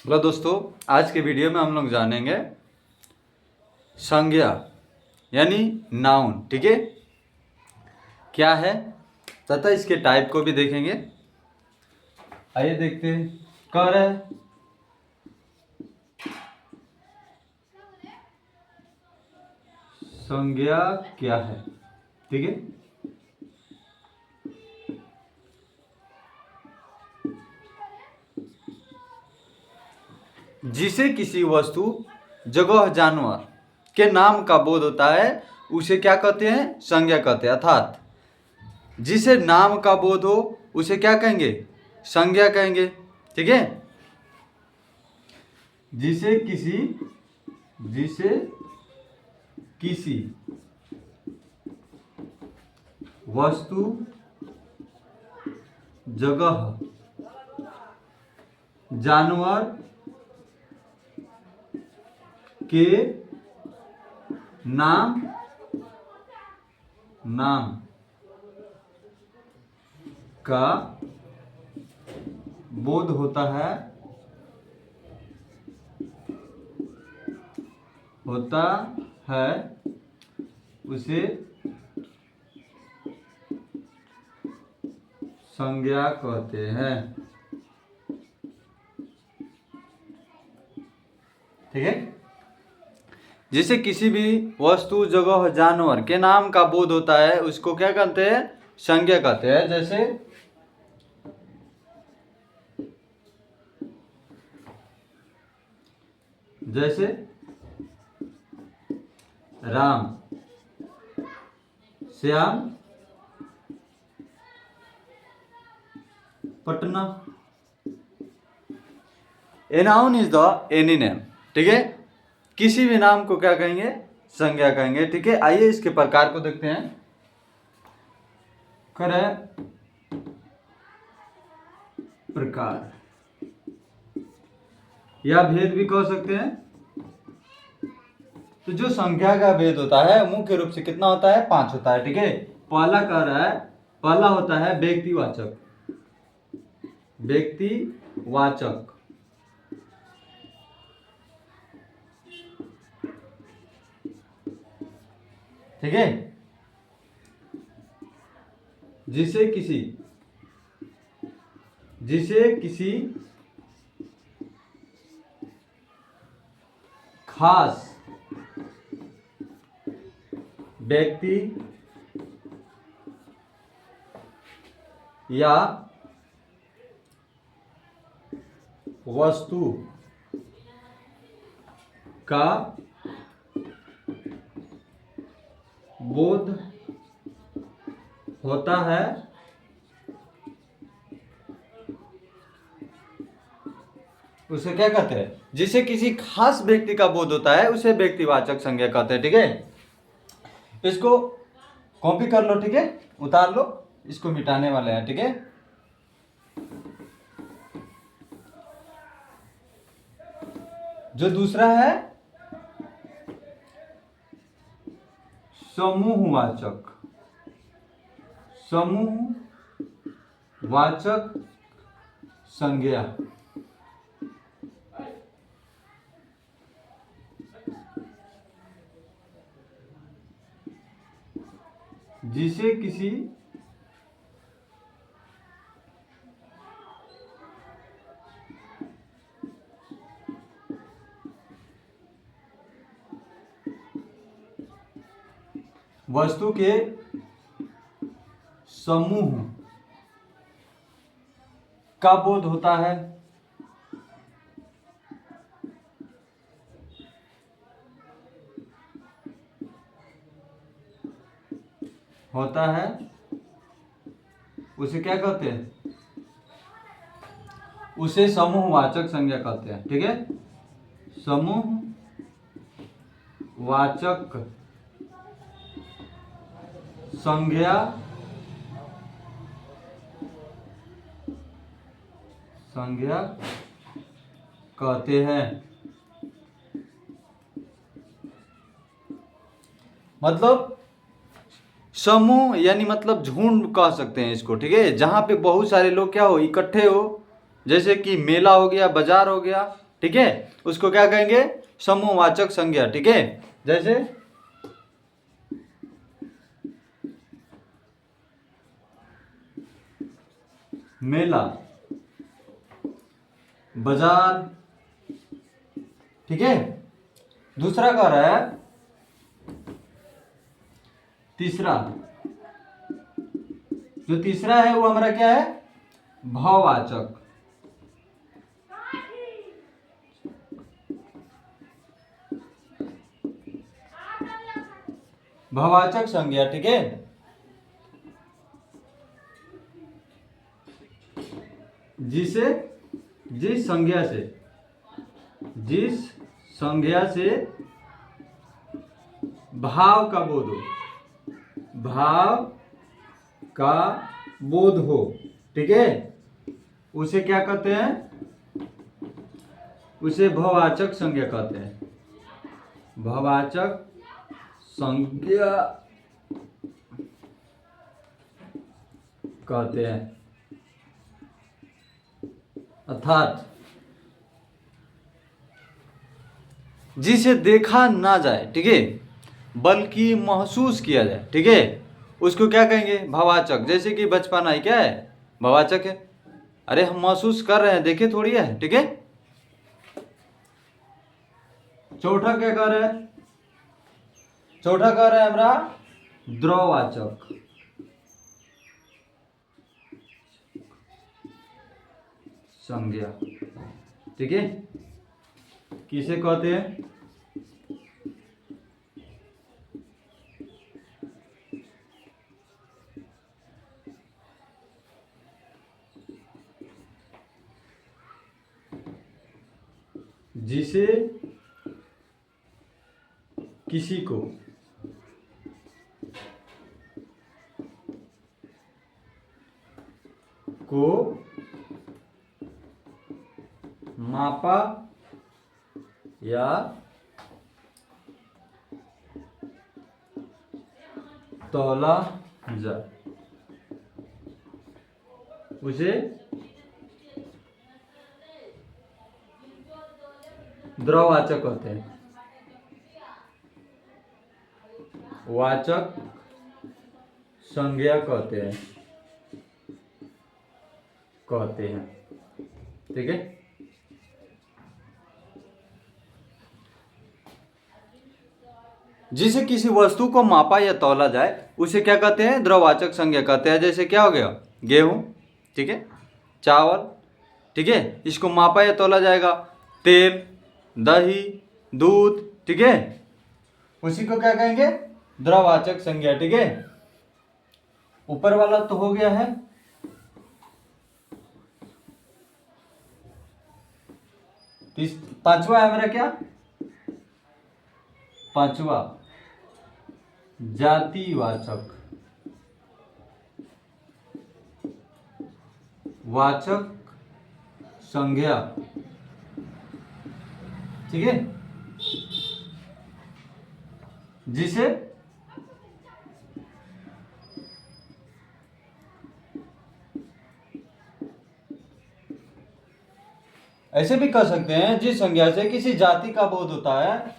Hello दोस्तों, आज के वीडियो में हम लोग जानेंगे संज्ञा यानी नाउन। ठीक है, क्या है तथा इसके टाइप को भी देखेंगे। आइए देखते हैं। कह रहा है संज्ञा क्या है। ठीक है, जिसे किसी वस्तु, जगह, जानवर के नाम का बोध होता है उसे क्या कहते हैं? संज्ञा कहते हैं। अर्थात जिसे नाम का बोध हो उसे क्या कहेंगे? संज्ञा कहेंगे। ठीक है, जिसे किसी वस्तु, जगह, जानवर के नाम का बोध होता है उसे संज्ञा कहते हैं। ठीक है, जिसे किसी भी वस्तु, जगह, जानवर के नाम का बोध होता है उसको क्या कहते हैं? संज्ञा कहते हैं। जैसे Ram, Shyam, Patna. A noun is the any name. ठीक है, किसी भी नाम को क्या कहेंगे? संज्ञा कहेंगे। ठीक है, आइए इसके प्रकार को देखते हैं। करे प्रकार या भेद भी कह सकते हैं। तो जो संख्या का भेद होता है मुख्य रूप से कितना होता है? 5 होता है। ठीक है, पहला कह रहा है, पहला होता है व्यक्तिवाचक। ठीक है, जिसे किसी खास व्यक्ति या वस्तु का बोध होता है उसे क्या कहते हैं? जिसे किसी खास व्यक्ति का बोध होता है उसे व्यक्तिवाचक संज्ञा कहते हैं। ठीक है, इसको कॉपी कर लो। ठीक है, उतार लो, इसको मिटाने वाले हैं। ठीक है, जो दूसरा है समूहवाचक संज्ञा। जिसे किसी वस्तु के समूह का बोध होता है उसे क्या कहते हैं? उसे समूहवाचक संज्ञा कहते हैं। ठीक है, समूहवाचक संज्ञा कहते हैं। मतलब समूह यानी मतलब झुंड कह सकते हैं इसको। ठीक है, जहाँ पे बहुत सारे लोग क्या हो, इकट्ठे हो, जैसे कि मेला हो गया, बाजार हो गया। ठीक है, उसको क्या कहेंगे? समूहवाचक संज्ञा। ठीक है, जैसे मेला, बाजार। ठीक है, दूसरा कह रहा है, तीसरा, जो तीसरा है वो हमारा क्या है? भाववाचक। भाववाचक संज्ञा। ठीक है, जिस संज्ञा से भाव का बोध हो, भाव का बोध हो। ठीक है, उसे क्या कहते हैं? उसे भाववाचक संज्ञा कहते हैं। भाववाचक संज्ञा कहते हैं। अर्थात जिसे देखा ना जाए, ठीक है, बल्कि महसूस किया जाए। ठीक है, उसको क्या कहेंगे? भाववाचक। जैसे कि बचपना ही क्या है? भाववाचक है। अरे हम महसूस कर रहे हैं, देखे थोड़ी है। ठीक है, चौथा क्या कह रहा है? चौथा कह रहा है हमारा द्रववाचक। संज्ञा। ठीक है, किसे कहते हैं? जिसे किसी को मापा या तौला जाए, उसे द्रववाचक कहते हैं। वाचक संज्ञा कहते हैं। ठीक है, जिसे किसी वस्तु को मापा या तौला जाए उसे क्या कहते हैं? द्रववाचक संज्ञा कहते हैं। जैसे क्या हो गया? गेहूं, ठीक है, चावल, ठीक है, इसको मापा या तौला जाएगा। तेल, दही, दूध, ठीक है, उसी को क्या कहेंगे? द्रववाचक संज्ञा। ठीक है, ऊपर वाला तो हो गया है। पांचवा है मेरा क्या? पांचवा जातिवाचक। वाचक संज्ञा। ठीक है, जिसे ऐसे भी कह सकते हैं, जिस संज्ञा से किसी जाति का बोध होता है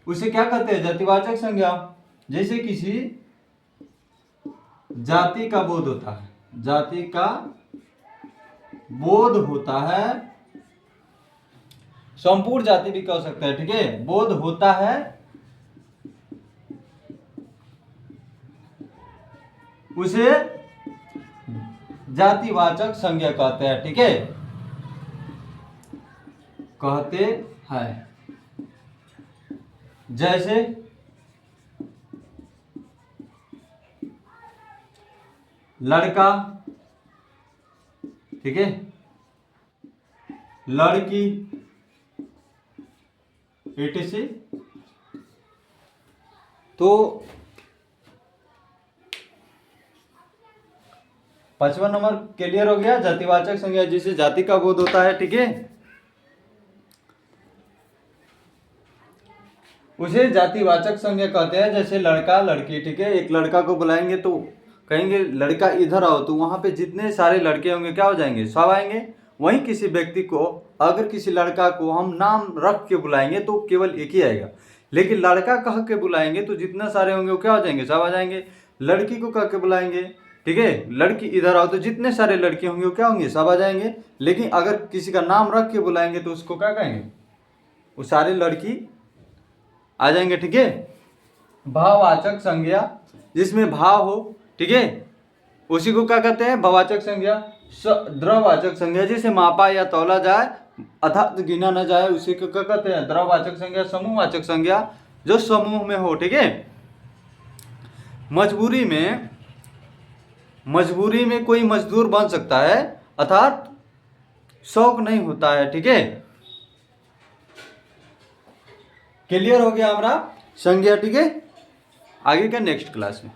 उसे क्या कहते हैं? जातिवाचक संज्ञा। जैसे किसी जाति का बोध होता है, जाति का बोध होता है, संपूर्ण जाति भी कह सकते हैं। ठीक है, बोध होता है, उसे जातिवाचक संज्ञा कहते हैं। ठीक है, कहते हैं। जैसे लड़का, ठीक है, लड़की, etc। तो पांचवा नंबर क्लियर हो गया। जातिवाचक संज्ञा जिसे जाति का बोध होता है, ठीक है, उसे जातिवाचक संज्ञा कहते हैं। जैसे लड़का, लड़की, ठीक है, एक लड़का को बुलाएंगे तो कहेंगे लड़का इधर आओ, तो वहां पे जितने सारे लड़के होंगे क्या हो जाएंगे? सब आएंगे। वहीं किसी व्यक्ति को अगर किसी लड़का को हम नाम रख के बुलाएंगे तो केवल एक ही आएगा, लेकिन लड़का कह के बुलाएंगे तो जितने सारे होंगे वो क्या हो जाएंगे, सब आ जाएंगे। लड़की को कह के बुलाएंगे, ठीक है, लड़की इधर आओ, तो जितने सारे लड़के होंगे वो क्या होंगे, सब आ जाएंगे। लेकिन अगर किसी का नाम रख के बुलाएंगे तो उसको क्या कहेंगे, वो सारे लड़की आ जाएंगे, ठीक है। भाववाचक संज्ञा, जिसमें भाव हो, ठीक है, उसी को क्या कहते हैं, भाववाचक संज्ञा। द्रववाचक संज्ञा, जिसे मापा या तौला जाए अर्थात गिना न जाए, उसी को क्या कहते हैं, द्रववाचक संज्ञा। समूहवाचक संज्ञा, जो समूह में हो, ठीक है। मजबूरी में कोई मजदूर बन सकता है, अर्थात शौक नहीं होता है, ठीक है। क्लियर हो गया हमारा संज्ञा, ठीक है। आगे का नेक्स्ट क्लास में।